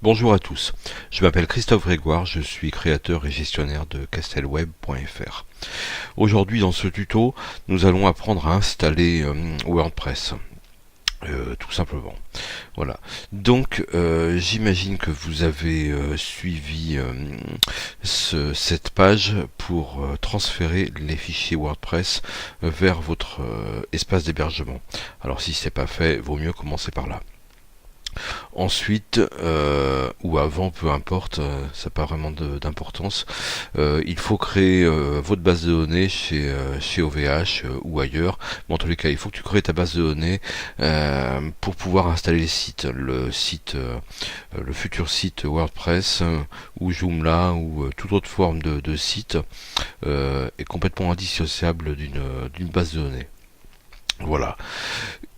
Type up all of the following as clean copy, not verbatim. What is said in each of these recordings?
Bonjour à tous, je m'appelle Christophe Grégoire, je suis créateur et gestionnaire de castelweb.fr. Aujourd'hui dans ce tuto, nous allons apprendre à installer WordPress. Tout simplement. Voilà. Donc, j'imagine que vous avez suivi cette page pour transférer les fichiers WordPress vers votre espace d'hébergement. Alors, si ce n'est pas fait, vaut mieux commencer par là. Ensuite, ou avant, peu importe, ça n'a pas vraiment d'importance, il faut créer votre base de données chez OVH ou ailleurs. Mais en tous les cas, il faut que tu crées ta base de données pour pouvoir installer les sites. Le futur site WordPress ou Joomla ou toute autre forme de site est complètement indissociable d'une base de données. Voilà.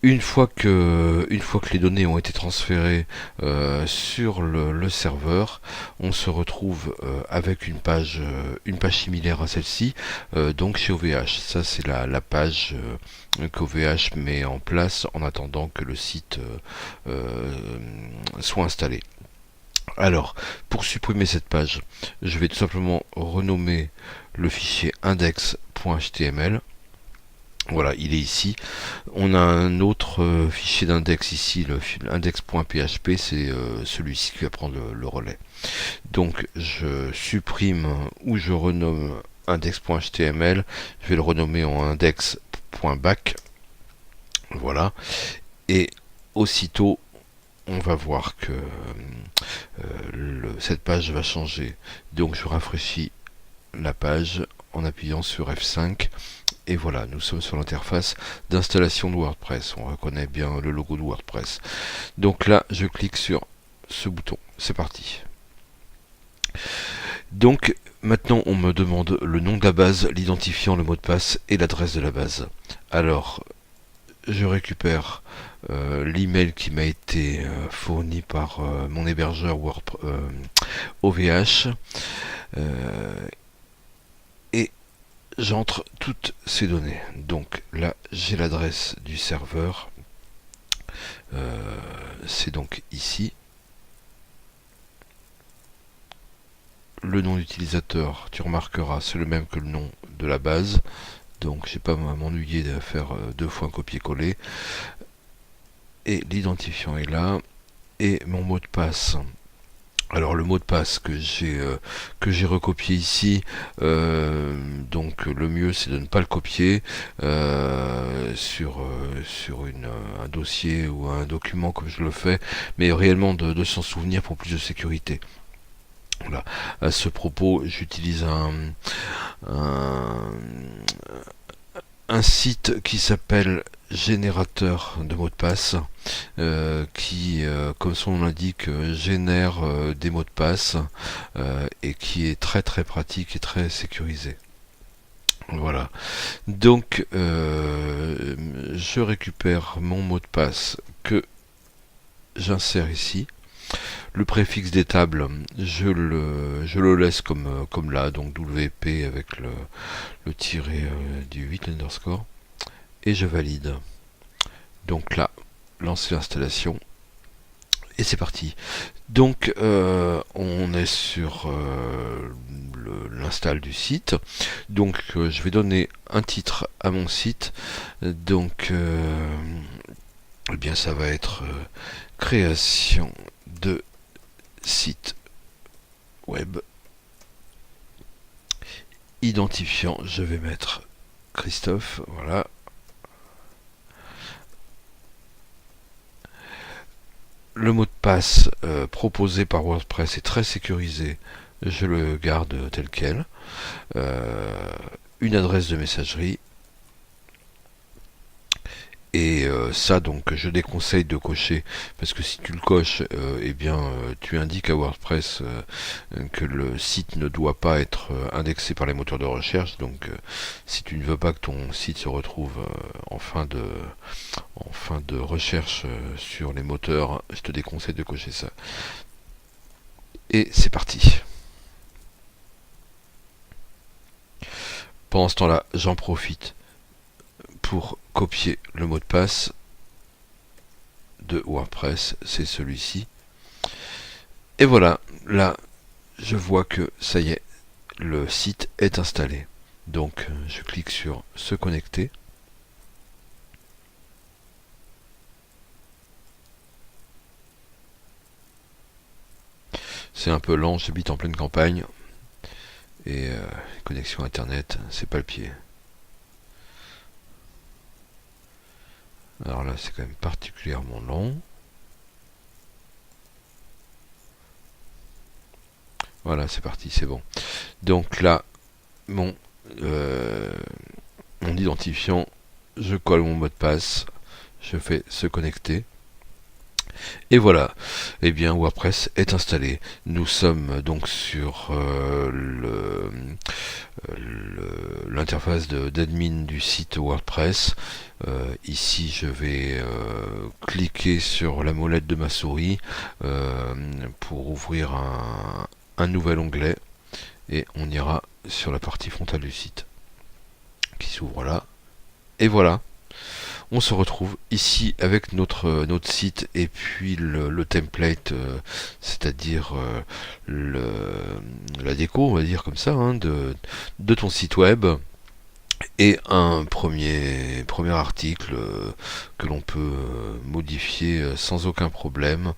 Une fois que les données ont été transférées sur le serveur, on se retrouve avec une page similaire à celle-ci, donc chez OVH. Ça, c'est la page qu'OVH met en place en attendant que le site soit installé. Alors, pour supprimer cette page, je vais tout simplement renommer le fichier index.html. Voilà, il est ici. On a un autre fichier d'index ici, l'index.php, c'est celui-ci qui va prendre le relais. Donc je supprime ou je renomme index.html, je vais le renommer en index.back. Voilà. Et aussitôt, on va voir que cette page va changer. Donc je rafraîchis la page en appuyant sur F5. Et voilà, nous sommes sur l'interface d'installation de WordPress. On reconnaît bien le logo de WordPress. Donc là, je clique sur ce bouton. C'est parti. Donc, maintenant, on me demande le nom de la base, l'identifiant, le mot de passe et l'adresse de la base. Alors, je récupère l'email qui m'a été fourni par mon hébergeur OVH. Et j'entre toutes ces données. Donc là, j'ai l'adresse du serveur. C'est donc ici. Le nom d'utilisateur, tu remarqueras, c'est le même que le nom de la base. Donc j'ai pas à m'ennuyer de faire deux fois un copier-coller. Et l'identifiant est là. Et mon mot de passe. Alors le mot de passe que j'ai recopié ici, donc le mieux c'est de ne pas le copier sur un dossier ou un document comme je le fais, mais réellement de s'en souvenir pour plus de sécurité. Voilà. À ce propos, j'utilise un site qui s'appelle générateur de mots de passe qui, comme son nom l'indique, génère des mots de passe et qui est très très pratique et très sécurisé. Voilà. Donc je récupère mon mot de passe que j'insère ici. Le préfixe des tables, je le laisse comme là, donc WP avec le tiré du 8 underscore, et je valide. Donc là, lancer l'installation, et c'est parti. Donc on est sur l'install du site. Donc je vais donner un titre à mon site. Donc eh bien ça va être création de site web. Identifiant, je vais mettre Christophe, voilà. Le mot de passe proposé par WordPress est très sécurisé, je le garde tel quel. Une adresse de messagerie. Et ça, donc, je déconseille de cocher, parce que si tu le coches, eh bien, tu indiques à WordPress que le site ne doit pas être indexé par les moteurs de recherche. Donc, si tu ne veux pas que ton site se retrouve en fin de recherche sur les moteurs, je te déconseille de cocher ça. Et c'est parti. Pendant ce temps-là, j'en profite pour copier le mot de passe de WordPress, c'est celui-ci. Et voilà, là, je vois que ça y est, le site est installé. Donc, je clique sur se connecter. C'est un peu lent, j'habite en pleine campagne. Et connexion internet, c'est pas le pied. Alors là, c'est quand même particulièrement long. Voilà, c'est parti, c'est bon. Donc là, mon, euh, mon identifiant, je colle mon mot de passe, je fais se connecter. Et voilà, eh bien WordPress est installé. Nous sommes donc sur l'interface d'admin du site WordPress. Ici, je vais cliquer sur la molette de ma souris pour ouvrir un nouvel onglet et on ira sur la partie frontale du site qui s'ouvre là. Et voilà, on se retrouve ici avec notre site et puis le template, c'est-à-dire la déco, on va dire comme ça, hein, de ton site web. Et un premier article que l'on peut modifier sans aucun problème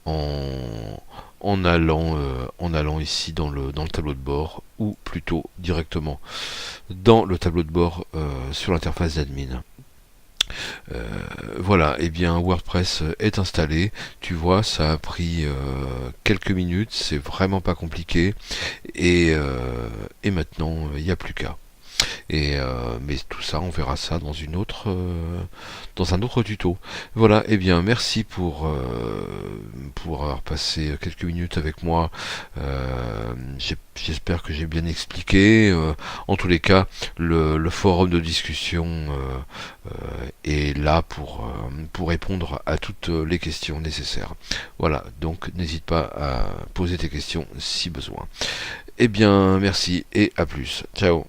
en, en allant ici dans le tableau de bord ou plutôt directement dans le tableau de bord sur l'interface d'admin. Euh, voilà, et bien WordPress est installé. Tu vois, ça a pris quelques minutes, c'est vraiment pas compliqué. Et maintenant, il n'y a plus qu'à. Mais tout ça, on verra ça dans un autre tuto. Voilà, et bien merci pour avoir passé quelques minutes avec moi. J'espère que j'ai bien expliqué. En tous les cas, le forum de discussion est là pour répondre à toutes les questions nécessaires. Voilà, donc n'hésite pas à poser tes questions si besoin. Eh bien, merci et à plus. Ciao.